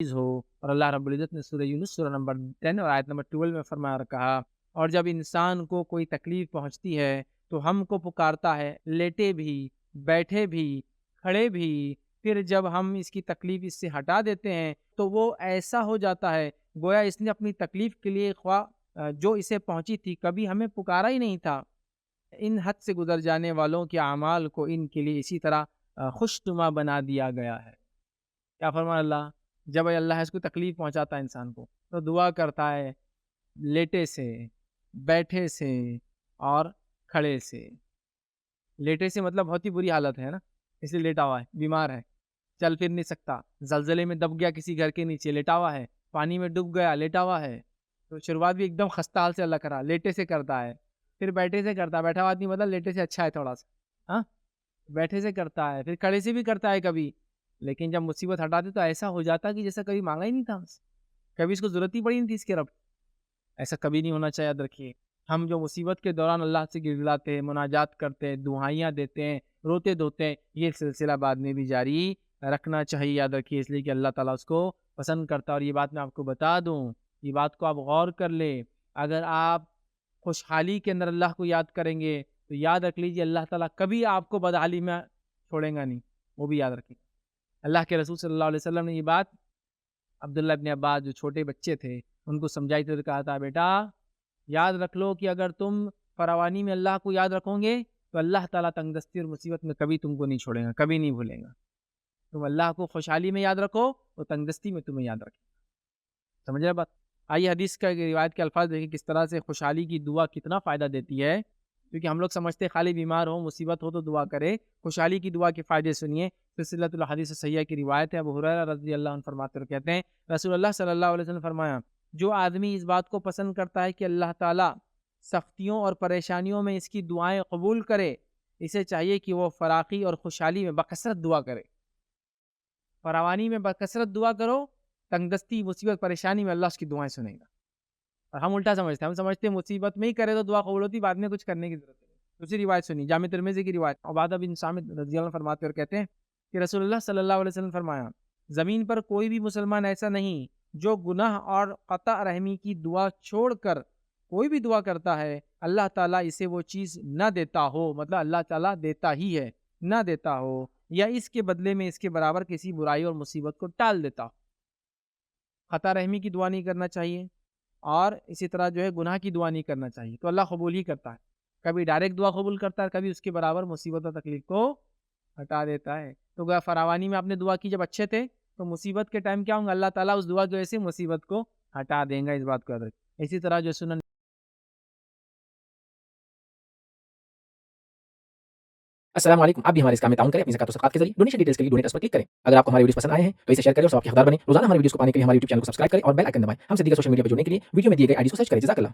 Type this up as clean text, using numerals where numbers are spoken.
हो। और अल्लाह रब्बुल इज़्ज़त ने सूरह यूनुस सूरह नंबर 10 और आयत नंबर 12 में फरमाया और कहा, और जब इंसान को कोई तकलीफ़ पहुँचती है, तो हमको पुकारता है, लेटे भी, बैठे भी, खड़े भी। फिर जब हम इसकी तकलीफ़ इससे हटा देते हैं, तो वो ऐसा हो जाता है, गोया इसने अपनी तकलीफ़ के लिए जो इसे पहुँची थी, कभी हमें पुकारा ही नहीं था। इन हद से गुज़र जाने वालों के अमाल को इनके लिए इसी तरह खुशनुमा बना दिया गया है। क्या फरमाया अल्लाह? जब अल्लाह इसको तकलीफ़ पहुँचाता है इंसान को, तो दुआ करता है लेटे से, बैठे से और खड़े से। लेटे से मतलब बहुत ही बुरी हालत है ना, इसलिए लेटा हुआ है, बीमार है, चल फिर नहीं सकता, ज़लज़ले में दब गया किसी घर के नीचे, लेटा हुआ है, पानी में डूब गया, लेटा हुआ है। तो शुरुआत भी एकदम खस्ता हाल से अल्लाह करा, लेटे से करता है, फिर बैठे से करता है, बैठा हुआ आदमी मतलब लेटे से अच्छा है थोड़ा-सा, हाँ? बैठे से करता है, फिर खड़े से भी करता है कभी, लेकिन जब मुसीबत हटा दे तो ऐसा हो जाता है कि जैसा कभी माँगा ही नहीं था हमसे, कभी इसको ज़रूरत ही पड़ी नहीं थी इसके रब। ऐसा कभी नहीं होना चाहिए, याद रखिए। हम जो मुसीबत के दौरान अल्लाह से गिड़गिड़ाते हैं, मुनाजात करते हैं, दुआइयाँ देते हैं, रोते-धोते हैं, ये सिलसिला बाद में भी जारी रखना चाहिए, याद रखिए, इसलिए कि अल्लाह ताला उसको पसंद करता है। और ये बात मैं आपको बता दूँ, ये बात को आप गौर कर लें, अगर आप खुशहाली के अंदर अल्लाह को याद करेंगे, तो याद रख लीजिए अल्लाह ताला कभी आपको बदहाली में छोड़ेगा नहीं, वो भी याद रखिए। अल्लाह के रसूल सल्लल्लाहु अलैहि वसल्लम ने ये बात अब्दुल्लाह इब्न अब्बास जो छोटे बच्चे थे, उनको समझाई थी तो कहा था, बेटा याद रख लो कि अगर तुम फरावानी में अल्लाह को याद रखोगे, तो अल्लाह ताला तंगदस्ती और मुसीबत में कभी तुमको नहीं छोड़ेगा, कभी नहीं भूलेगा। तुम अल्लाह को खुशहाली में याद रखो, वो तंगदस्ती में तुम्हें याद रखेगा। समझ रहे बात? आइए हदीस का रिवायत के अल्फाज़ देखिए किस तरह से खुशहाली की दुआ कितना फ़ायदा देती है। क्योंकि हम लोग समझते हैं खाली बीमार हो, मुसीबत हो तो दुआ करें। खुशहाली की दुआ के फ़ायदे सुनिए। सिलसिलतुल हदीस सहिह की रिवायत है, अबू हुरैरा रज़ियल्लाहु अन्हु फरमाते हुए कहते हैं, रसूलुल्लाह सल्लल्लाहु अलैहि वसल्लम ने फरमाया, जो आदमी इस बात को पसंद करता है कि अल्लाह ताला सख्तियों और परेशानियों में इसकी दुआएँ कबूल करे, इसे चाहिए कि वो फ़राख़ी और खुशहाली में बकसरत दुआ करे। फरावानी में बकसरत दुआ करो, तंगदस्ती, मुसीबत, परेशानी में अल्लाह उसकी दुआएँ सुनेगा। और हम उल्टा समझते हैं, हम समझते हैं मुसीबत में ही करे तो दुआ कबूल होती, बाद में कुछ करने की ज़रूरत नहीं। दूसरी रिवायत सुनिए, जामे तिर्मिज़ी की रिवायत, उबादा बिन सामित रज़ियल्लाहु अन्हु फरमाते और कहते हैं कि रसूलुल्लाह सल्लल्लाहु अलैहि वसल्लम ने फरमाया, ज़मीन पर कोई भी मुसलमान ऐसा नहीं, जो गुनाह और क़ता रहमी की दुआ छोड़कर कोई भी दुआ करता है, अल्लाह ताला इसे वो चीज़ ना देता हो, मतलब अल्लाह ताला देता ही है, ना देता हो, या इसके बदले में इसके बराबर किसी बुराई और मुसीबत को टाल देता हो। ख़ता रहमी की दुआ नहीं करना चाहिए और इसी तरह जो है गुनाह की दुआ नहीं करना चाहिए, तो अल्लाह कबूल ही करता है। कभी डायरेक्ट दुआ कबूल करता है, कभी उसके बराबर मुसीबत और तकलीफ़ को हटा देता है। तो गोया फरावानी में आपने दुआ की जब अच्छे थे, तो मुसीबत के टाइम क्या होंगे, अल्लाह ताला उस दुआ की वजह से मुसीबत को हटा देगा, इस बात को याद रखें। इसी तरह जो सुनन अस्सलाम वालेकुम। आप भी हमारे इस काम में ताउन करें अपनी ज़कात और सदक़ात के ज़रिए। डोनेशन डिटेल्स के लिए डोनेट अस पर क्लिक करें। अगर आपको हमारे वीडियोज़ पसंद आए हैं तो इसे शेयर करें और सबके हक़दार बनें। रोज़ाना हमारे वीडियोज़ को पाने के लिए हमारे यूट्यूब चैनल को सब्सक्राइब करें और बेल आइकन दबाएँ। हमसे दीगर सोशल मीडिया पर जुड़ने के लिए वीडियो में दिए गए आईडीज़ को सर्च करें। जज़ाकल्लाह।